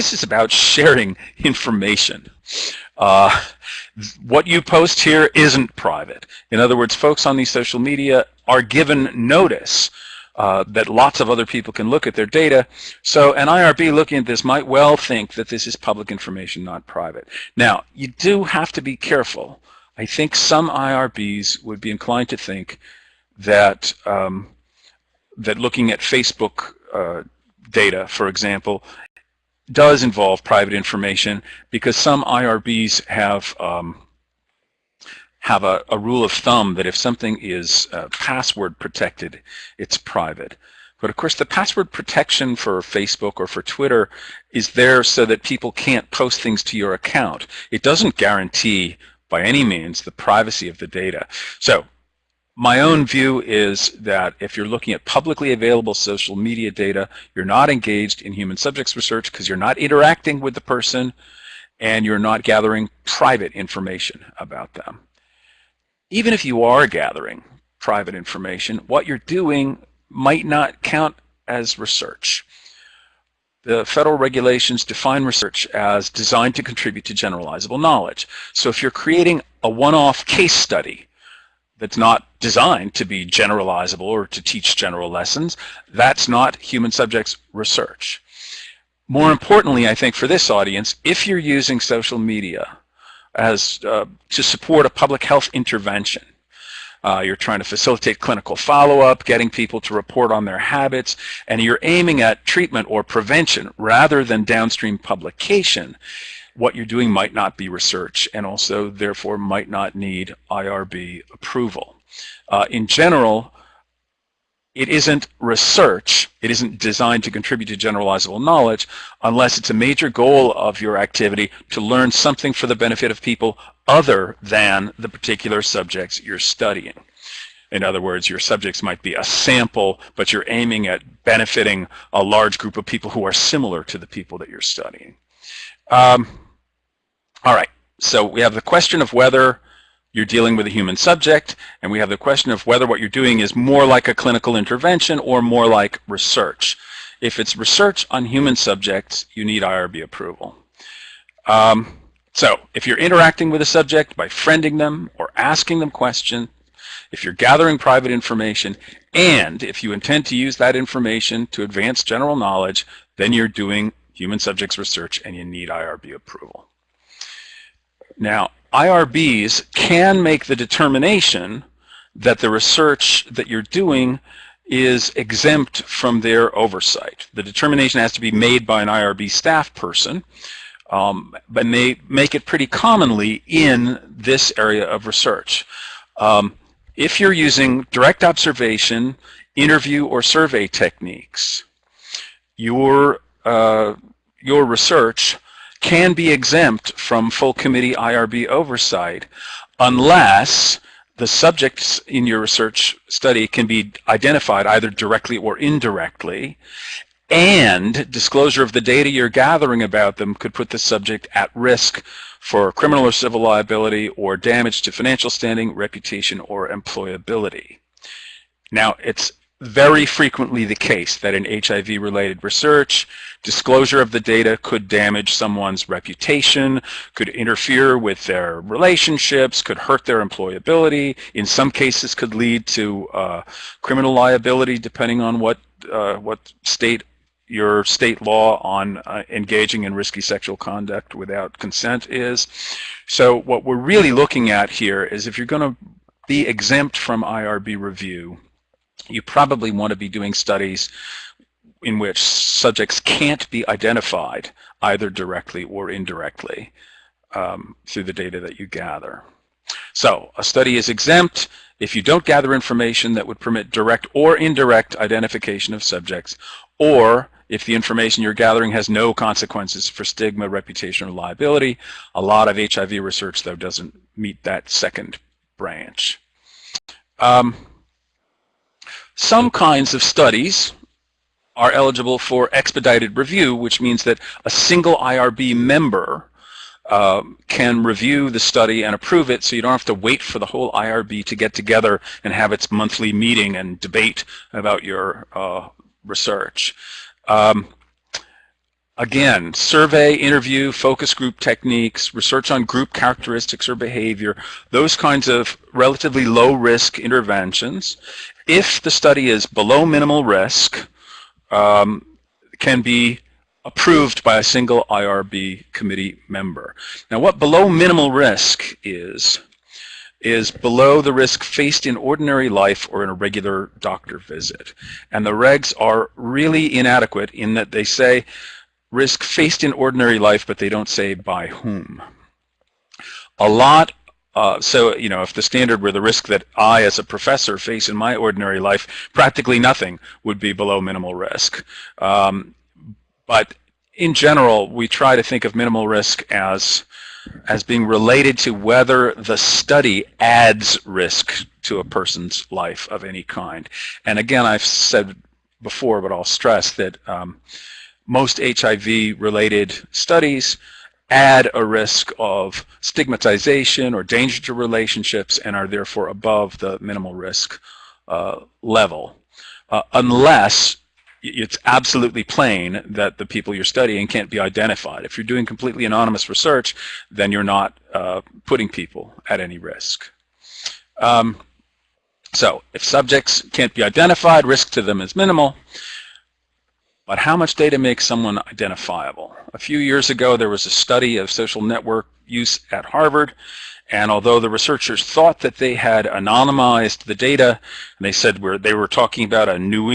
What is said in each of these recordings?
this is about sharing information. What you post here isn't private. In other words, folks on these social media are given notice that lots of other people can look at their data. So an IRB looking at this might well think that this is public information, not private. Now, you do have to be careful. I think some IRBs would be inclined to think that that looking at Facebook data, for example, does involve private information, because some IRBs have a rule of thumb that if something is password protected, it's private. But of course, the password protection for Facebook or for Twitter is there so that people can't post things to your account. It doesn't guarantee by any means the privacy of the data. So my own view is that if you're looking at publicly available social media data, you're not engaged in human subjects research because you're not interacting with the person and you're not gathering private information about them. Even if you are gathering private information, what you're doing might not count as research. The federal regulations define research as designed to contribute to generalizable knowledge. So if you're creating a one-off case study that's not designed to be generalizable or to teach general lessons, that's not human subjects research. More importantly, I think for this audience, if you're using social media as to support a public health intervention, you're trying to facilitate clinical follow-up, getting people to report on their habits, and you're aiming at treatment or prevention rather than downstream publication, what you're doing might not be research and also therefore might not need IRB approval. In general, it isn't research, it isn't designed to contribute to generalizable knowledge unless it's a major goal of your activity to learn something for the benefit of people other than the particular subjects you're studying. In other words, your subjects might be a sample, but you're aiming at benefiting a large group of people who are similar to the people that you're studying. All right, so we have the question of whether you're dealing with a human subject, and we have the question of whether what you're doing is more like a clinical intervention or more like research. If it's research on human subjects, you need IRB approval. So if you're interacting with a subject by friending them or asking them questions, if you're gathering private information, and if you intend to use that information to advance general knowledge, then you're doing human subjects research and you need IRB approval. Now, IRBs can make the determination that the research that you're doing is exempt from their oversight. The determination has to be made by an IRB staff person, but they make it pretty commonly in this area of research. If you're using direct observation, interview, or survey techniques, your research can be exempt from full committee IRB oversight unless the subjects in your research study can be identified either directly or indirectly, and disclosure of the data you're gathering about them could put the subject at risk for criminal or civil liability or damage to financial standing, reputation, or employability. Now, it's very frequently the case that in HIV-related research, disclosure of the data could damage someone's reputation, could interfere with their relationships, could hurt their employability. In some cases, could lead to criminal liability, depending on what your state law on engaging in risky sexual conduct without consent is. So what we're really looking at here is if you're going to be exempt from IRB review, you probably want to be doing studies in which subjects can't be identified either directly or indirectly through the data that you gather. So a study is exempt if you don't gather information that would permit direct or indirect identification of subjects, or if the information you're gathering has no consequences for stigma, reputation, or liability. A lot of HIV research, though, doesn't meet that second branch. Some kinds of studies are eligible for expedited review, which means that a single IRB member can review the study and approve it, so you don't have to wait for the whole IRB to get together and have its monthly meeting and debate about your research. Again, survey, interview, focus group techniques, research on group characteristics or behavior, those kinds of relatively low-risk interventions. If the study is below minimal risk, can be approved by a single IRB committee member. Now, what below minimal risk is below the risk faced in ordinary life or in a regular doctor visit. And the regs are really inadequate in that they say risk faced in ordinary life, but they don't say by whom. A lot, so, you know, if the standard were the risk that I as a professor face in my ordinary life, practically nothing would be below minimal risk. But in general, we try to think of minimal risk as being related to whether the study adds risk to a person's life of any kind. And again, I've said before, but I'll stress that most HIV-related studies add a risk of stigmatization or danger to relationships and are therefore above the minimal risk level, unless it's absolutely plain that the people you're studying can't be identified. If you're doing completely anonymous research, then you're not putting people at any risk. So if subjects can't be identified, risk to them is minimal. But how much data makes someone identifiable? A few years ago, there was a study of social network use at Harvard, and although the researchers thought that they had anonymized the data, and they said they were talking about a New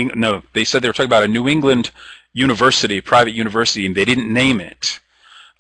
England university, private university, and they didn't name it.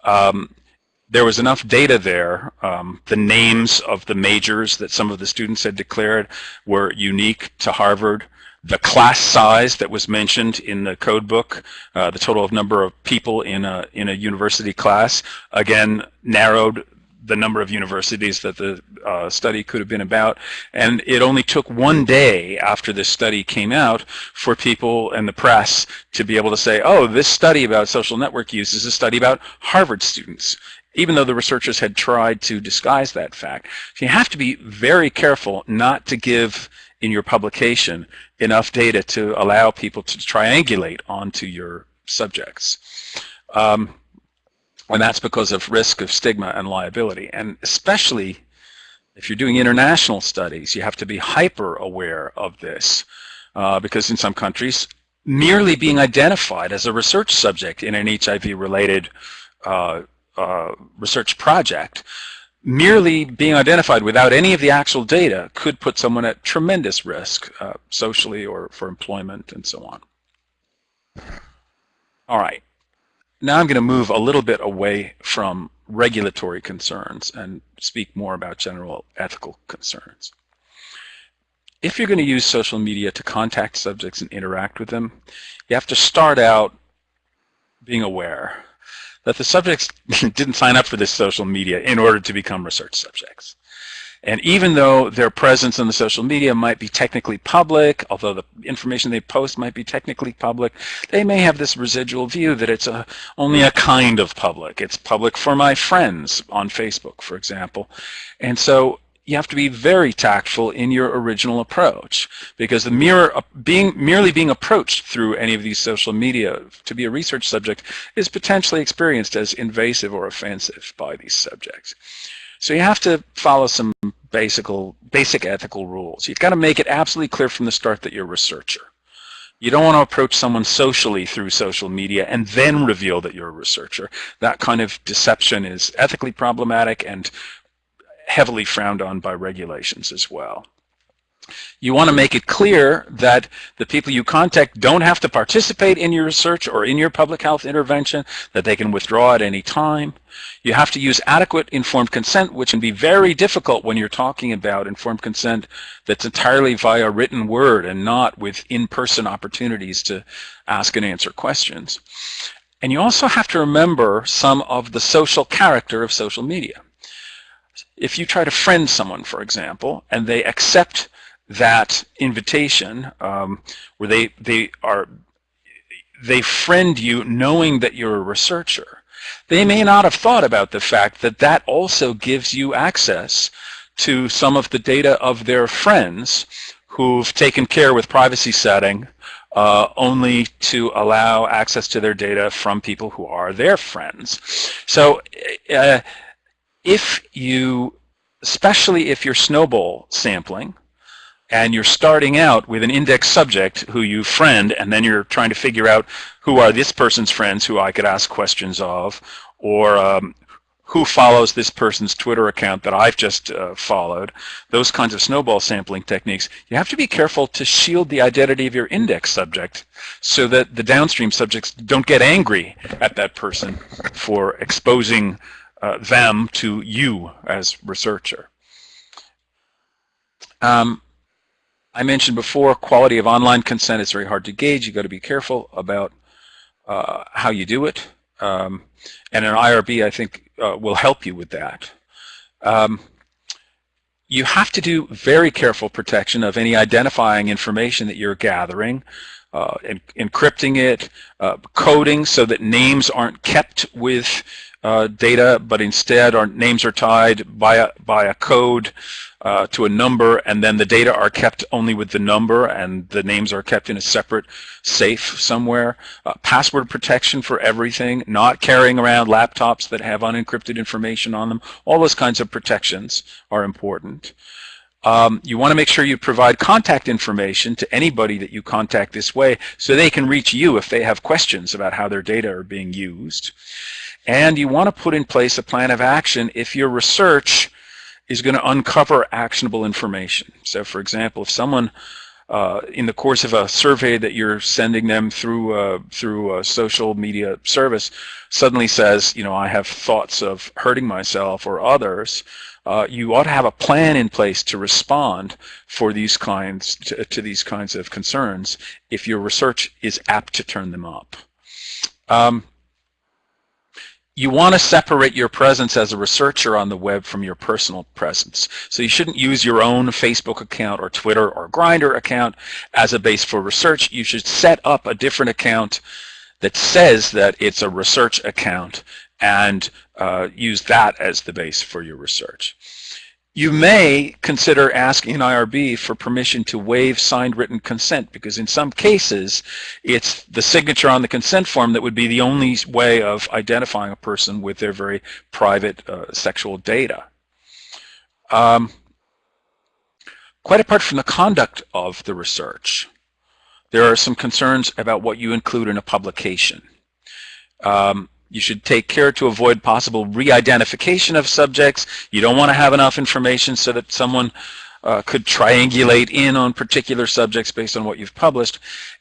There was enough data there. The names of the majors that some of the students had declared were unique to Harvard. The class size that was mentioned in the code book, the total of number of people in a university class, again narrowed the number of universities that the study could have been about. And it only took one day after this study came out for people and the press to be able to say, oh, this study about social network use is a study about Harvard students, even though the researchers had tried to disguise that fact. So you have to be very careful not to give in your publication enough data to allow people to triangulate onto your subjects. And that's because of risk of stigma and liability. And especially if you're doing international studies, you have to be hyper aware of this because in some countries, merely being identified as a research subject in an HIV-related research project, merely being identified without any of the actual data could put someone at tremendous risk socially or for employment and so on. All right. Now I'm going to move a little bit away from regulatory concerns and speak more about general ethical concerns. If you're going to use social media to contact subjects and interact with them, you have to start out being aware that the subjects didn't sign up for this social media in order to become research subjects. And even though their presence on the social media might be technically public, although the information they post might be technically public, they may have this residual view that it's only a kind of public. It's public for my friends on Facebook, for example. And so you have to be very tactful in your original approach, because the merely being approached through any of these social media to be a research subject is potentially experienced as invasive or offensive by these subjects. So you have to follow some basic ethical rules. You've got to make it absolutely clear from the start that you're a researcher. You don't want to approach someone socially through social media and then reveal that you're a researcher. That kind of deception is ethically problematic and heavily frowned on by regulations as well. You want to make it clear that the people you contact don't have to participate in your research or in your public health intervention, that they can withdraw at any time. You have to use adequate informed consent, which can be very difficult when you're talking about informed consent that's entirely via written word and not with in-person opportunities to ask and answer questions. And you also have to remember some of the social character of social media. If you try to friend someone, for example, and they accept that invitation where they friend you knowing that you're a researcher, they may not have thought about the fact that that also gives you access to some of the data of their friends who've taken care with privacy setting only to allow access to their data from people who are their friends. So especially if you're snowball sampling, and you're starting out with an index subject who you friend, and then you're trying to figure out who are this person's friends who I could ask questions of, or who follows this person's Twitter account that I've just followed, those kinds of snowball sampling techniques, you have to be careful to shield the identity of your index subject so that the downstream subjects don't get angry at that person for exposing them to you as researcher. I mentioned before, quality of online consent is very hard to gauge. You've got to be careful about how you do it. And an IRB, I think, will help you with that. You have to do very careful protection of any identifying information that you're gathering, encrypting it, coding so that names aren't kept with data, but instead names are tied by a code to a number, and then the data are kept only with the number, and the names are kept in a separate safe somewhere. Password protection for everything, not carrying around laptops that have unencrypted information on them. All those kinds of protections are important. You want to make sure you provide contact information to anybody that you contact this way so they can reach you if they have questions about how their data are being used. And you want to put in place a plan of action if your research is going to uncover actionable information. So for example, if someone in the course of a survey that you're sending them through a social media service suddenly says, you know, I have thoughts of hurting myself or others, you ought to have a plan in place to respond for these kinds to these kinds of concerns if your research is apt to turn them up. You want to separate your presence as a researcher on the web from your personal presence. So you shouldn't use your own Facebook account or Twitter or Grindr account as a base for research. You should set up a different account that says that it's a research account and use that as the base for your research. You may consider asking an IRB for permission to waive signed written consent, because in some cases it's the signature on the consent form that would be the only way of identifying a person with their very private sexual data. Quite apart from the conduct of the research, there are some concerns about what you include in a publication. You should take care to avoid possible re-identification of subjects. You don't want to have enough information so that someone could triangulate in on particular subjects based on what you've published.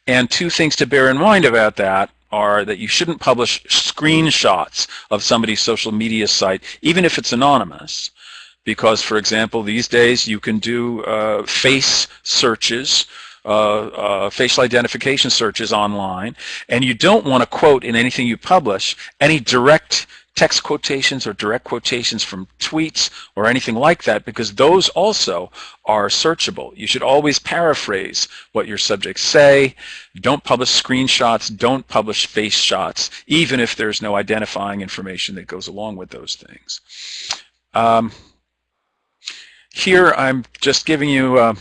And two things to bear in mind about that are that you shouldn't publish screenshots of somebody's social media site, even if it's anonymous. Because, for example, these days you can do face searches, facial identification searches online, and you don't want to quote in anything you publish any direct text quotations or direct quotations from tweets or anything like that, because those also are searchable. You should always paraphrase what your subjects say. Don't publish screenshots, don't publish face shots, even if there's no identifying information that goes along with those things. Here I'm just giving you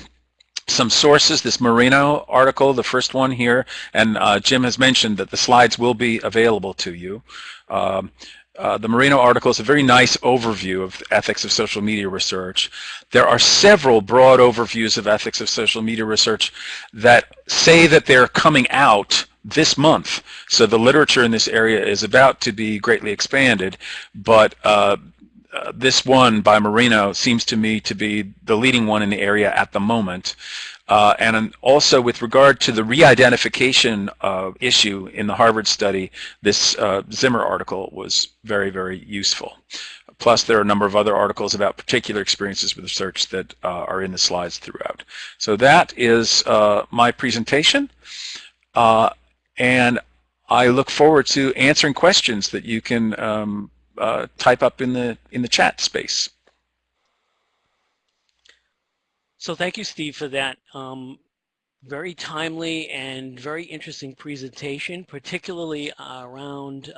some sources. This Marino article, the first one here, and Jim has mentioned that the slides will be available to you. The Marino article is a very nice overview of ethics of social media research. There are several broad overviews of ethics of social media research that say that they're coming out this month. So the literature in this area is about to be greatly expanded, but this one by Marino seems to me to be the leading one in the area at the moment. And also with regard to the re-identification issue in the Harvard study, this Zimmer article was very, very useful. Plus there are a number of other articles about particular experiences with research that are in the slides throughout. So that is my presentation. And I look forward to answering questions that you can type up in the chat space. So thank you, Steve, for that very timely and very interesting presentation, particularly around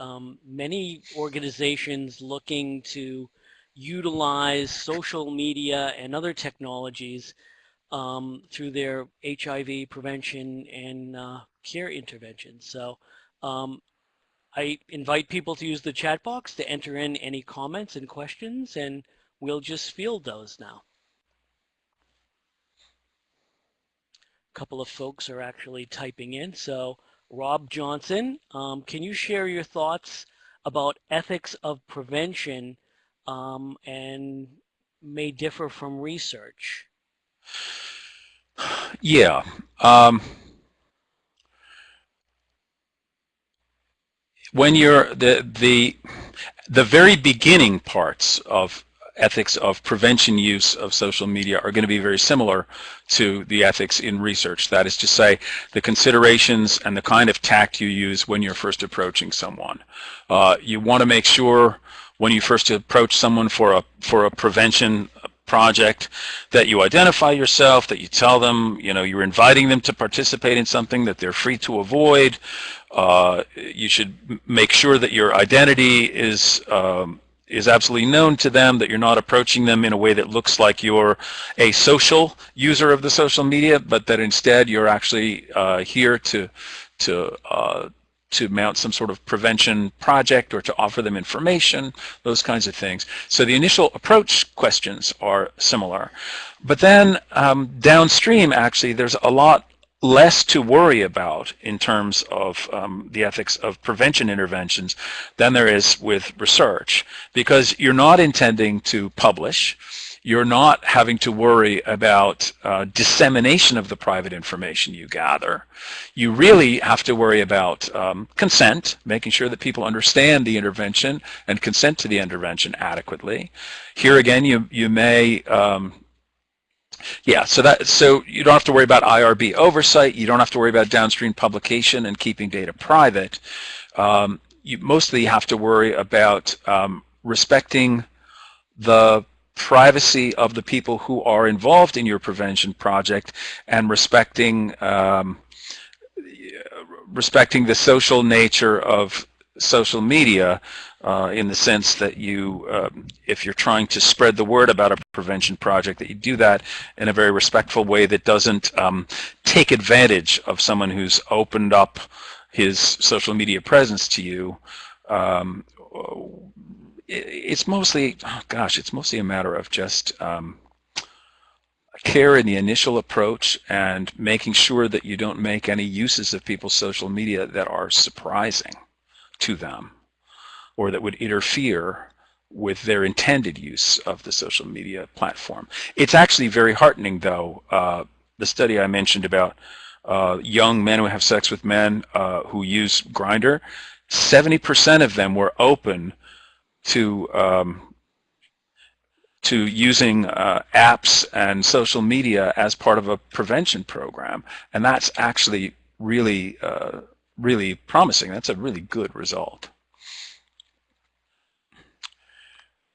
many organizations looking to utilize social media and other technologies through their HIV prevention and care interventions. So I invite people to use the chat box to enter in any comments and questions, and we'll just field those now. A couple of folks are actually typing in. So Rob Johnson, can you share your thoughts about ethics of prevention and may differ from research? Yeah. When you're the very beginning parts of ethics of prevention use of social media are going to be very similar to the ethics in research. That is to say, the considerations and the kind of tact you use when you're first approaching someone. You want to make sure when you first approach someone for a prevention project that you identify yourself, that you tell them, you're inviting them to participate in something that they're free to avoid. You should make sure that your identity is absolutely known to them, that you're not approaching them in a way that looks like you're a social user of the social media, but that instead you're actually here to mount some sort of prevention project or to offer them information, those kinds of things. So the initial approach questions are similar. But then downstream, actually, there's a lot less to worry about in terms of the ethics of prevention interventions than there is with research, because you're not intending to publish. You're not having to worry about dissemination of the private information you gather. You really have to worry about consent, making sure that people understand the intervention and consent to the intervention adequately. Here again, you may so you don't have to worry about IRB oversight. You don't have to worry about downstream publication and keeping data private. You mostly have to worry about respecting the privacy of the people who are involved in your prevention project and respecting the social nature of social media in the sense that if you're trying to spread the word about a prevention project, that you do that in a very respectful way that doesn't take advantage of someone who's opened up his social media presence to you. It's mostly, it's mostly a matter of just care in the initial approach and making sure that you don't make any uses of people's social media that are surprising to them or that would interfere with their intended use of the social media platform. It's actually very heartening, though, the study I mentioned about young men who have sex with men who use Grindr, 70% of them were open to using apps and social media as part of a prevention program, and that's actually really really promising. That's a really good result.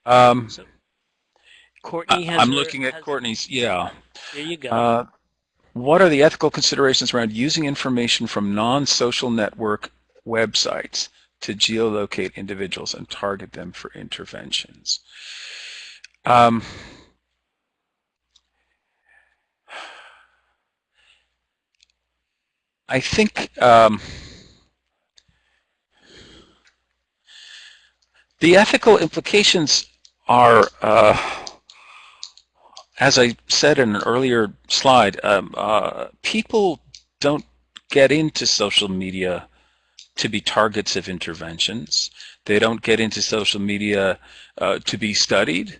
So Courtney has I'm looking at Courtney's. Yeah. There you go. What are the ethical considerations around using information from non-social network websites to geolocate individuals and target them for interventions? I think the ethical implications are, as I said in an earlier slide, people don't get into social media to be targets of interventions. They don't get into social media to be studied.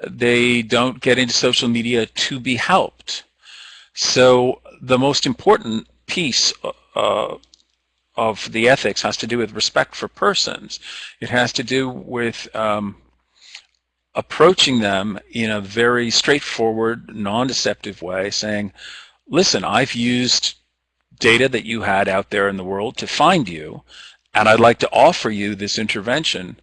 They don't get into social media to be helped. So the most important piece of the ethics has to do with respect for persons. It has to do with approaching them in a very straightforward, non-deceptive way, saying, listen, I've used data that you had out there in the world to find you, and I'd like to offer you this intervention,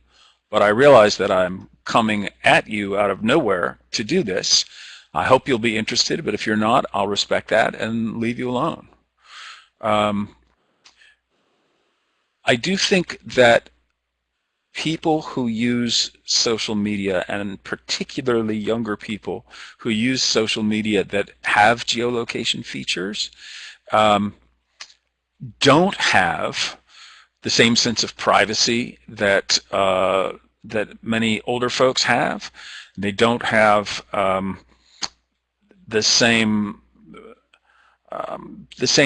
but I realize that I'm coming at you out of nowhere to do this. I hope you'll be interested, but if you're not, I'll respect that and leave you alone. I do think that people who use social media, and particularly younger people who use social media that have geolocation features, don't have the same sense of privacy that that many older folks have. They don't have the same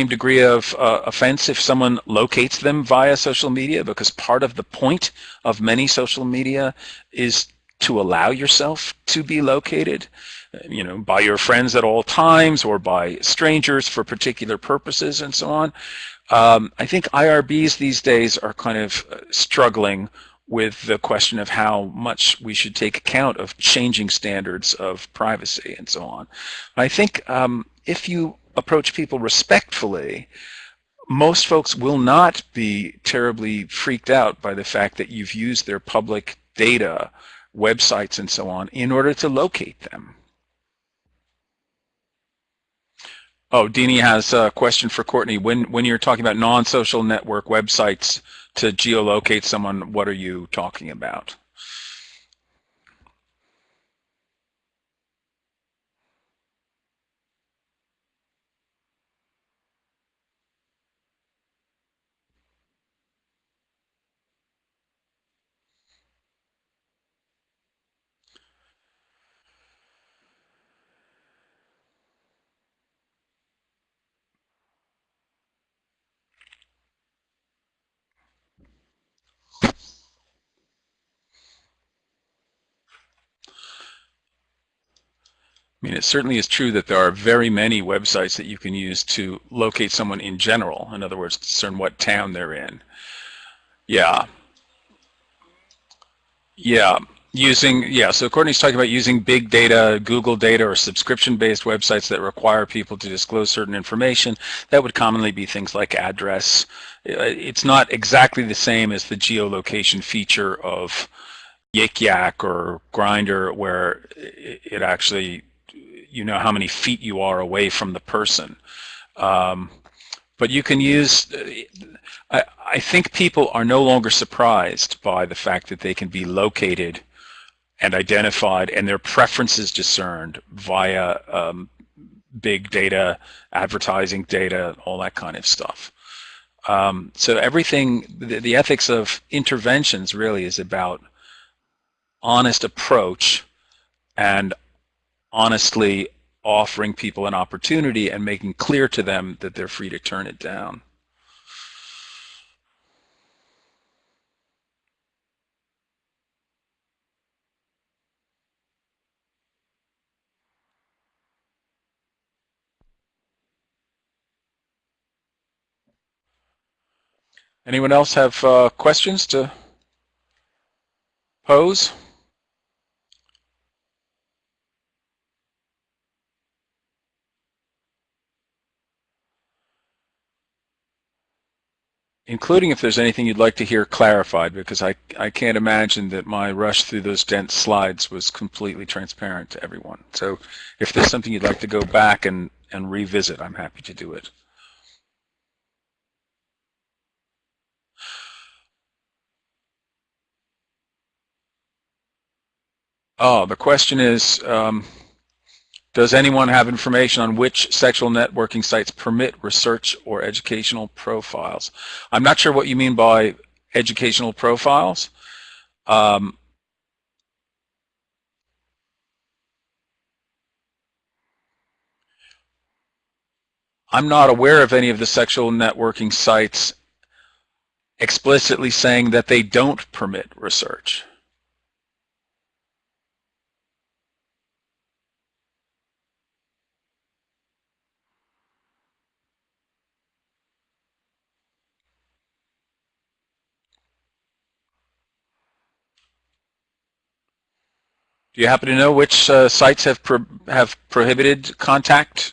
degree of offense if someone locates them via social media, because part of the point of many social media is to allow yourself to be located, you know, by your friends at all times or by strangers for particular purposes and so on. I think IRBs these days are kind of struggling with the question of how much we should take account of changing standards of privacy and so on. I think if you approach people respectfully, most folks will not be terribly freaked out by the fact that you've used their public data, websites and so on, in order to locate them. Oh, Deanie has a question for Courtney. When you're talking about non-social network websites to geolocate someone, what are you talking about? I mean, it certainly is true that there are very many websites that you can use to locate someone in general. In other words, discern what town they're in. Yeah, yeah. So Courtney's talking about using big data, Google data, or subscription-based websites that require people to disclose certain information. That would commonly be things like address. It's not exactly the same as the geolocation feature of Yik Yak or Grindr, where it actually, you know how many feet you are away from the person. But you can use, I think people are no longer surprised by the fact that they can be located and identified and their preferences discerned via big data, advertising data, all that kind of stuff. So everything, the ethics of interventions really is about honest approach and honestly offering people an opportunity and making clear to them that they're free to turn it down. Anyone else have questions to pose? Including if there's anything you'd like to hear clarified, because I can't imagine that my rush through those dense slides was completely transparent to everyone. So if there's something you'd like to go back and revisit, I'm happy to do it. Oh, the question is, does anyone have information on which sexual networking sites permit research or educational profiles? I'm not sure what you mean by educational profiles. I'm not aware of any of the sexual networking sites explicitly saying that they don't permit research. Do you happen to know which sites have prohibited contact?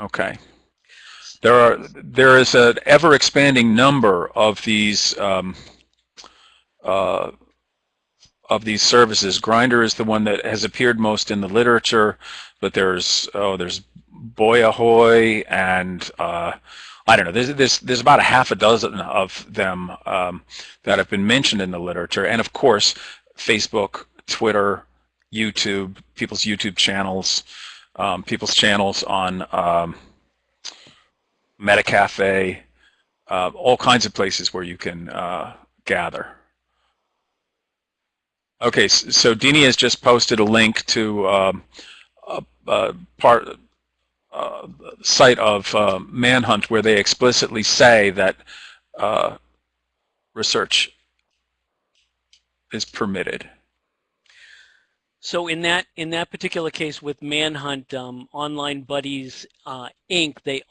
Okay. There is an ever expanding number of these uh, services. Grindr is the one that has appeared most in the literature, but there's Boy Ahoy and I don't know. There's about a half a dozen of them that have been mentioned in the literature, and of course, Facebook, Twitter, YouTube, people's YouTube channels. people's channels on MetaCafe, all kinds of places where you can gather. Okay, so Dini has just posted a link to a site of Manhunt where they explicitly say that research is permitted. So in that particular case with Manhunt, Online Buddies Inc., they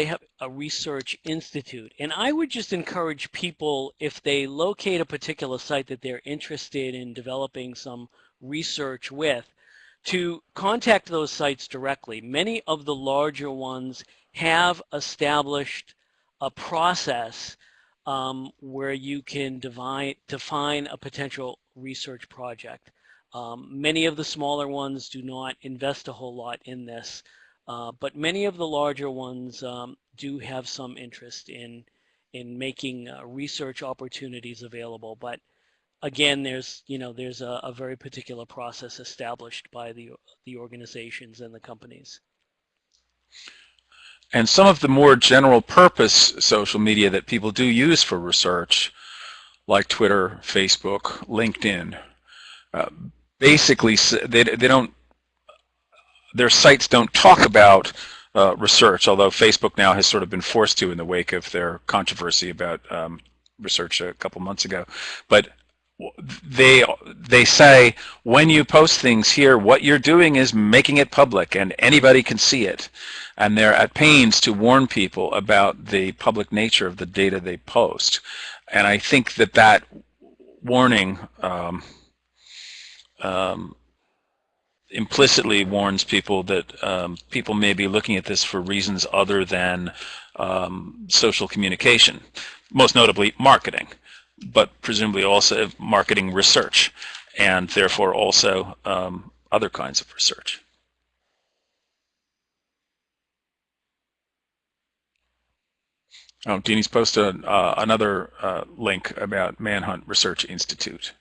have a research institute, and I would just encourage people, if they locate a particular site that they're interested in developing some research with, to contact those sites directly. Many of the larger ones have established a process where you can define a potential research project. Many of the smaller ones do not invest a whole lot in this, but many of the larger ones do have some interest in making research opportunities available. But again, there's a very particular process established by the organizations and the companies. And some of the more general purpose social media that people do use for research, like Twitter, Facebook, LinkedIn, basically they don't, their sites don't talk about research, although Facebook now has sort of been forced to in the wake of their controversy about research a couple months ago. But they say, when you post things here, what you're doing is making it public and anybody can see it. And they're at pains to warn people about the public nature of the data they post. And I think that that warning implicitly warns people that people may be looking at this for reasons other than social communication, most notably marketing, but presumably also marketing research, and therefore also other kinds of research. Oh, Deanie's posted another link about Manhunt Research Institute.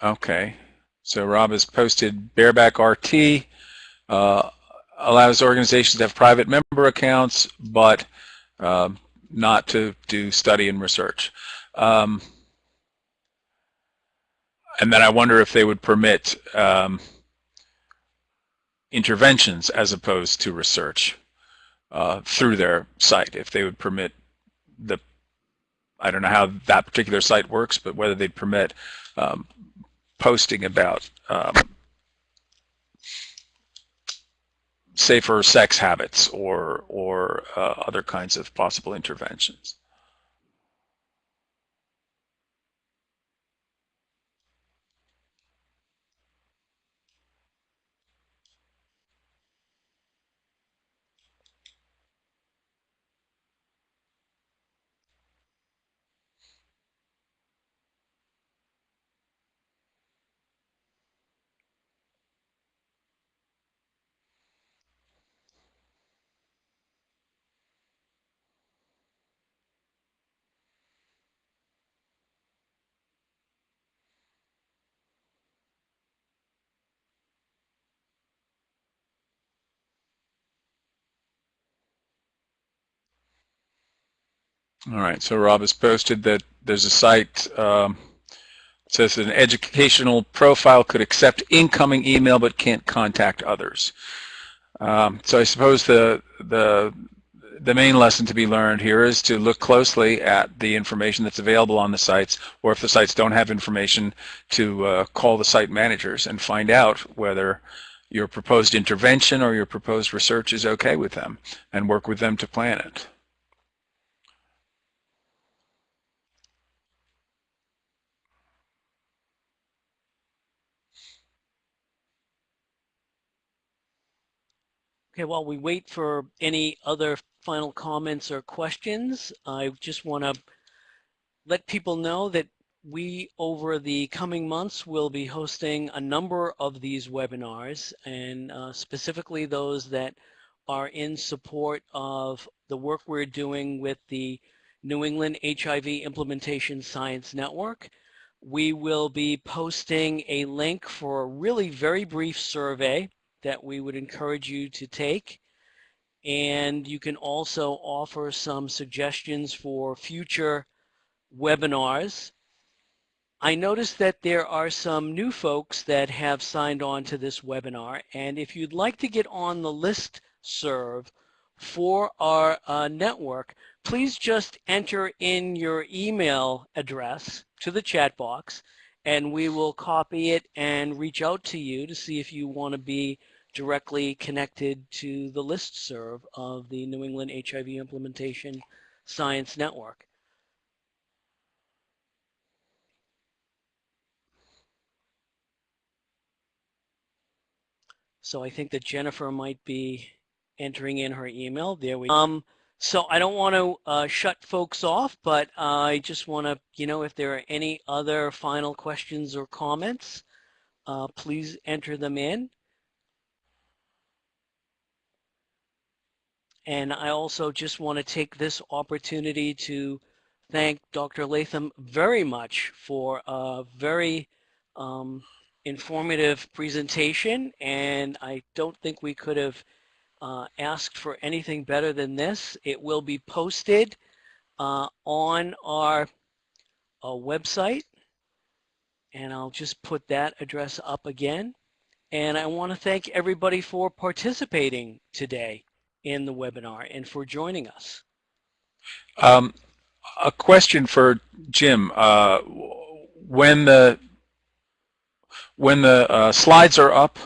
Okay, so Rob has posted Bareback RT allows organizations to have private member accounts, but not to do study and research. And then I wonder if they would permit interventions as opposed to research through their site. If they would permit the, I don't know how that particular site works, but whether they'd permit posting about safer sex habits or other kinds of possible interventions. All right, so Rob has posted that there's a site says that an educational profile could accept incoming email but can't contact others. So I suppose the main lesson to be learned here is to look closely at the information that's available on the sites, or if the sites don't have information, to call the site managers and find out whether your proposed intervention or your proposed research is okay with them, and work with them to plan it. Okay, while we wait for any other final comments or questions, I just want to let people know that we, over the coming months, will be hosting a number of these webinars, and specifically those that are in support of the work we're doing with the New England HIV Implementation Science Network. We will be posting a link for a really very brief survey that we would encourage you to take. And you can also offer some suggestions for future webinars. I noticed that there are some new folks that have signed on to this webinar, and if you'd like to get on the list serve for our network, please just enter in your email address to the chat box, and we will copy it and reach out to you to see if you want to be directly connected to the list serve of the New England HIV Implementation Science Network. So I think that Jennifer might be entering in her email. There we go. So I don't want to shut folks off, but I just want to, if there are any other final questions or comments, please enter them in. And I also just want to take this opportunity to thank Dr. Latham very much for a very informative presentation, and I don't think we could have asked for anything better than this. It will be posted on our website, and I'll just put that address up again. And I want to thank everybody for participating today in the webinar and for joining us. A question for Jim. When the slides are up,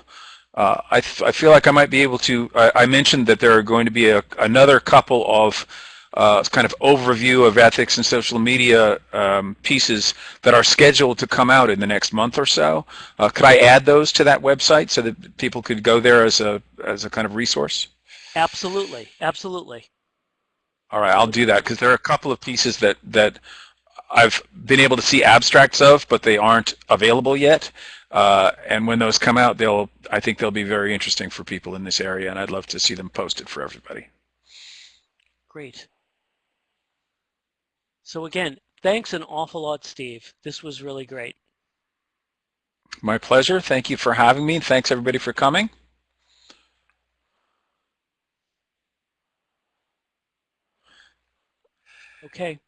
I feel like I might be able to. I mentioned that there are going to be another couple of kind of overview of ethics and social media pieces that are scheduled to come out in the next month or so. Could I add those to that website so that people could go there as a kind of resource? Absolutely, absolutely. All right, I'll do that because there are a couple of pieces that I've been able to see abstracts of, but they aren't available yet. And when those come out, I think they'll be very interesting for people in this area, and I'd love to see them posted for everybody. Great. So again, thanks an awful lot, Steve. This was really great. My pleasure. Thank you for having me. Thanks everybody for coming. Okay.